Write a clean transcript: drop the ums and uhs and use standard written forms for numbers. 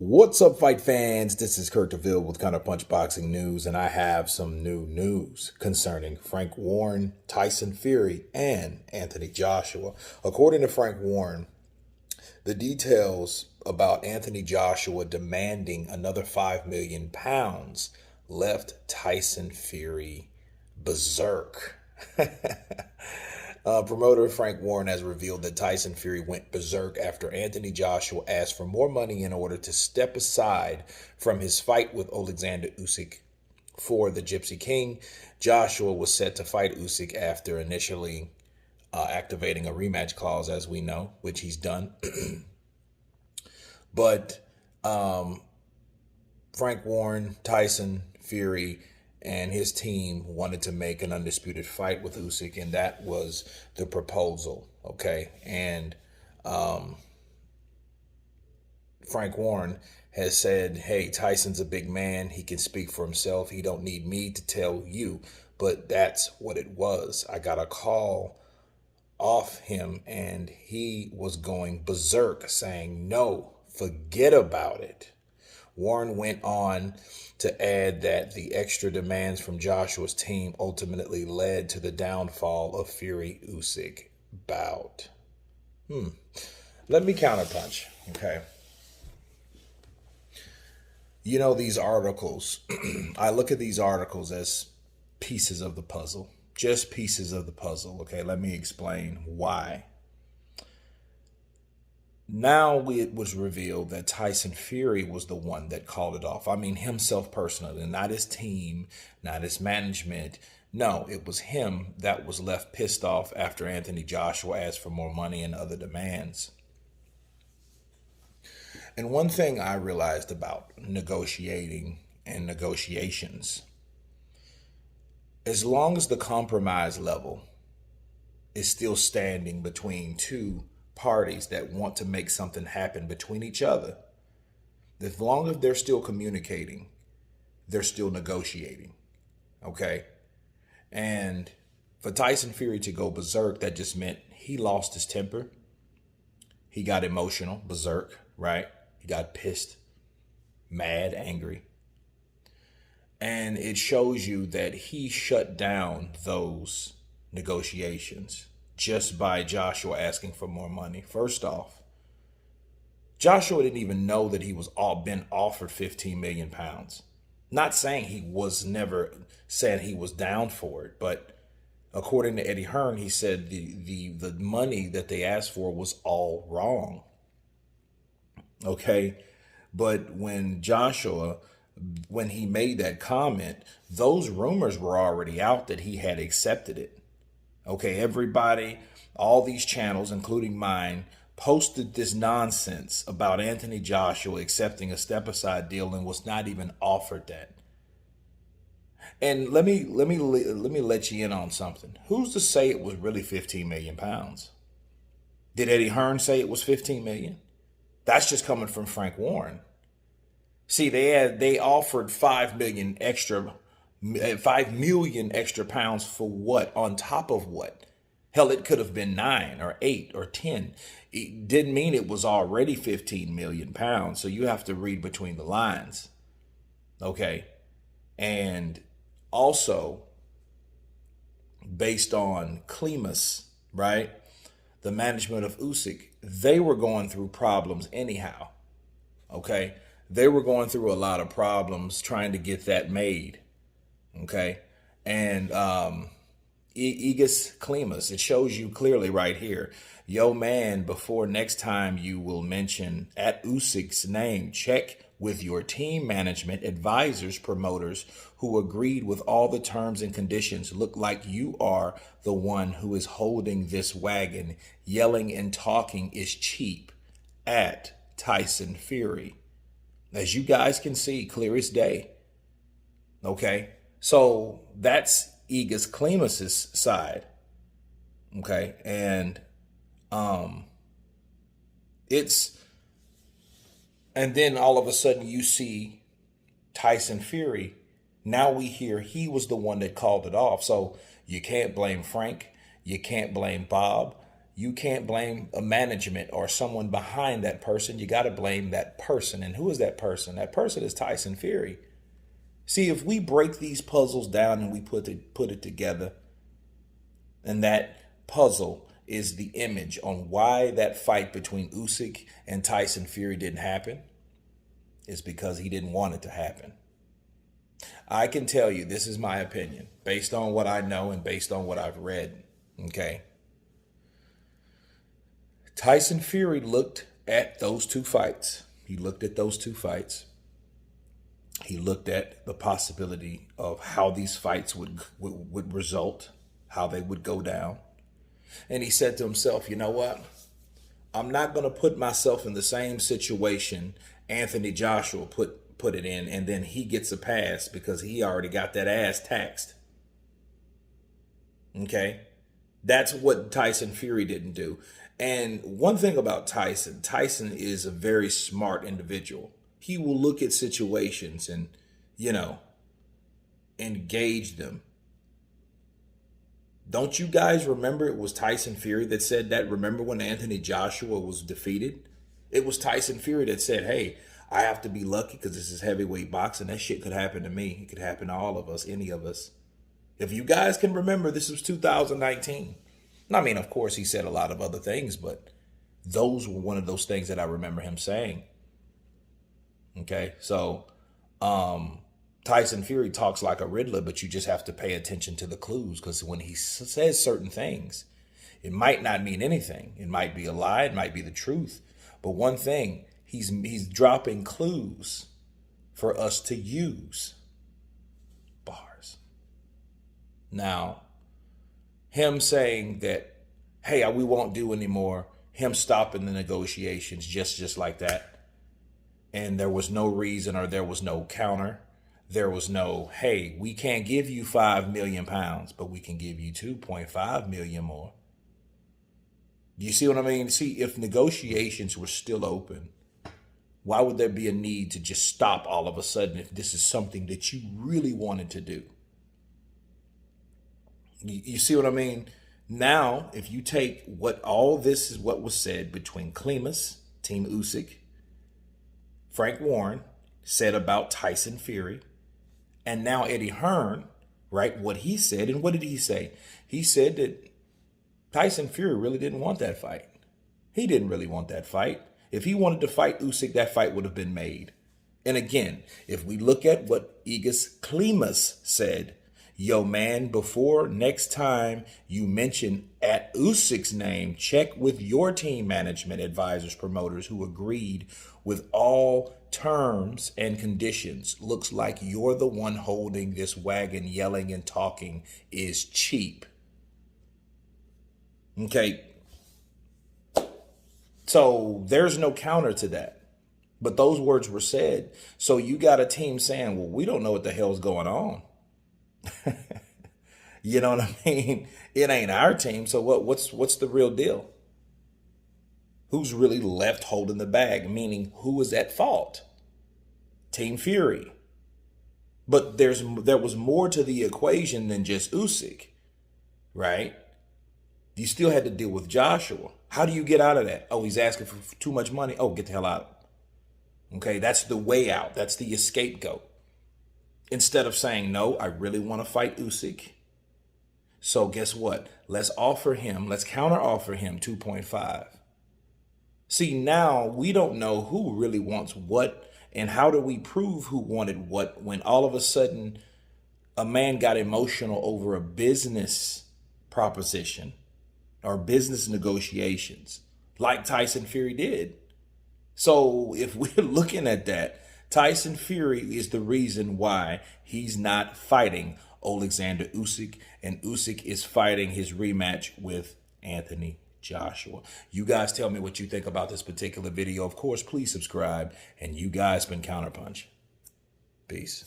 What's up, fight fans? This is Kurt DeVille with Counterpunch Boxing News, and I have some new news concerning Frank Warren, Tyson Fury, and Anthony Joshua. According to Frank Warren, the details about Anthony Joshua demanding another 5 million pounds left Tyson Fury berserk. Promoter Frank Warren has revealed that Tyson Fury went berserk after Anthony Joshua asked for more money in order to step aside from his fight with Alexander Usyk for the Gypsy King. Joshua was set to fight Usyk after initially activating a rematch clause, as we know, which he's done. But Frank Warren, Tyson Fury, and his team wanted to make an undisputed fight with Usyk, and that was the proposal, okay? And Frank Warren has said, hey, Tyson's a big man. He can speak for himself. He don't need me to tell you. But that's what it was. I got a call off him, and he was going berserk, saying, no, forget about it. Warren went on to add that the extra demands from Joshua's team ultimately led to the downfall of Fury-Usyk bout. Let me counterpunch, okay? You know, these articles, I look at these articles as pieces of the puzzle, just pieces of the puzzle, okay? Let me explain why. Now it was revealed that Tyson Fury was the one that called it off. I mean, himself personally, not his team, not his management. No, it was him that was left pissed off after Anthony Joshua asked for more money and other demands. And one thing I realized about negotiating and negotiations, as long as the compromise level is still standing between two parties that want to make something happen between each other, as long as they're still communicating, they're still negotiating, okay? And for Tyson Fury to go berserk, that just meant he lost his temper. He got emotional, berserk, right? He got pissed, mad, angry. And it shows you that he shut down those negotiations just by Joshua asking for more money. First off, Joshua didn't even know that he was been offered 15 million pounds. Not saying he was never saying he was down for it, but according to Eddie Hearn, he said the money that they asked for was all wrong. Okay, but when he made that comment, those rumors were already out that he had accepted it. Okay, everybody, all these channels, including mine, posted this nonsense about Anthony Joshua accepting a step-aside deal and was not even offered that. And let me let you in on something. Who's to say it was really 15 million pounds? Did Eddie Hearn say it was 15 million? That's just coming from Frank Warren. See, they offered 5 million extra pounds for what? On top of what? Hell, it could have been 9 or 8 or 10. It didn't mean it was already 15 million pounds. So you have to read between the lines. Okay. And also, based on Klimas, right? The management of Usyk, they were going through problems anyhow. Okay. They were going through a lot of problems trying to get that made. Okay. And Igis Klimas, it shows you clearly right here. Yo, man, before next time you will mention at Usyk's name, check with your team management, advisors, promoters who agreed with all the terms and conditions. Look like you are the one who is holding this wagon. Yelling and talking is cheap. At Tyson Fury. As you guys can see, clear as day. Okay. So that's Igis Klimas' side. Okay. And and then all of a sudden you see Tyson Fury. Now we hear he was the one that called it off. So you can't blame Frank. You can't blame Bob. you can't blame a management or someone behind that person. You got to blame that person. And who is that person? That person is Tyson Fury. See, if we break these puzzles down and we put it together, and that puzzle is the image on why that fight between Usyk and Tyson Fury didn't happen, is because he didn't want it to happen. I can tell you, this is my opinion, based on what I know and based on what I've read, okay? Tyson Fury looked at those two fights. He looked at those two fights. He looked at the possibility of how these fights would result, how they would go down. And he said to himself, you know what? I'm not going to put myself in the same situation Anthony Joshua put it in, and then he gets a pass because he already got that ass taxed. Okay? That's what Tyson Fury didn't do. And one thing about Tyson is a very smart individual. He will look at situations and, engage them. Don't you guys remember it was Tyson Fury that said that? Remember when Anthony Joshua was defeated? It was Tyson Fury that said, hey, I have to be lucky because this is heavyweight boxing. That shit could happen to me. It could happen to all of us, any of us. If you guys can remember, this was 2019. I mean, of course, he said a lot of other things, but those were one of those things that I remember him saying. Okay, so Tyson Fury talks like a Riddler, but you just have to pay attention to the clues, because when he says certain things, it might not mean anything. It might be a lie. It might be the truth. But one thing, he's dropping clues for us to use. Bars. Now, him saying that, hey, we won't do anymore, him stopping the negotiations just like that, and there was no reason, or there was no counter. There was no, hey, we can't give you 5 million pounds, but we can give you 2.5 million more. You see what I mean? See, if negotiations were still open, why would there be a need to just stop all of a sudden if this is something that you really wanted to do? You see what I mean? Now, if you take what all this is what was said between Klimas, Team Usyk, Frank Warren said about Tyson Fury, and now Eddie Hearn, right, what he said, and what did he say? He said that Tyson Fury really didn't want that fight. He didn't really want that fight. If he wanted to fight Usyk, that fight would have been made. And again, if we look at what Egis Klimas said, yo, man, before next time you mention at Usyk's name, check with your team management, advisors, promoters who agreed with all terms and conditions. Looks like you're the one holding this wagon. Yelling and talking is cheap. Okay. So there's no counter to that. But those words were said. So you got a team saying, well, we don't know what the hell's going on. You know what I mean? It ain't our team. So what's the real deal? Who's really left holding the bag? Meaning, who is at fault? Team Fury. But there was more to the equation than just Usyk, right? You still had to deal with Joshua. How do you get out of that? Oh, he's asking for too much money. Oh, get the hell out. Okay, that's the way out. That's the scapegoat. Instead of saying, no, I really want to fight Usyk. So guess what? Let's counter offer him 2.5. See, now we don't know who really wants what, and how do we prove who wanted what when all of a sudden a man got emotional over a business proposition or business negotiations like Tyson Fury did. So if we're looking at that, Tyson Fury is the reason why he's not fighting Alexander Usyk, and Usyk is fighting his rematch with Anthony Joshua. You guys tell me what you think about this particular video. Of course, please subscribe, and you guys been Counterpunch. Peace.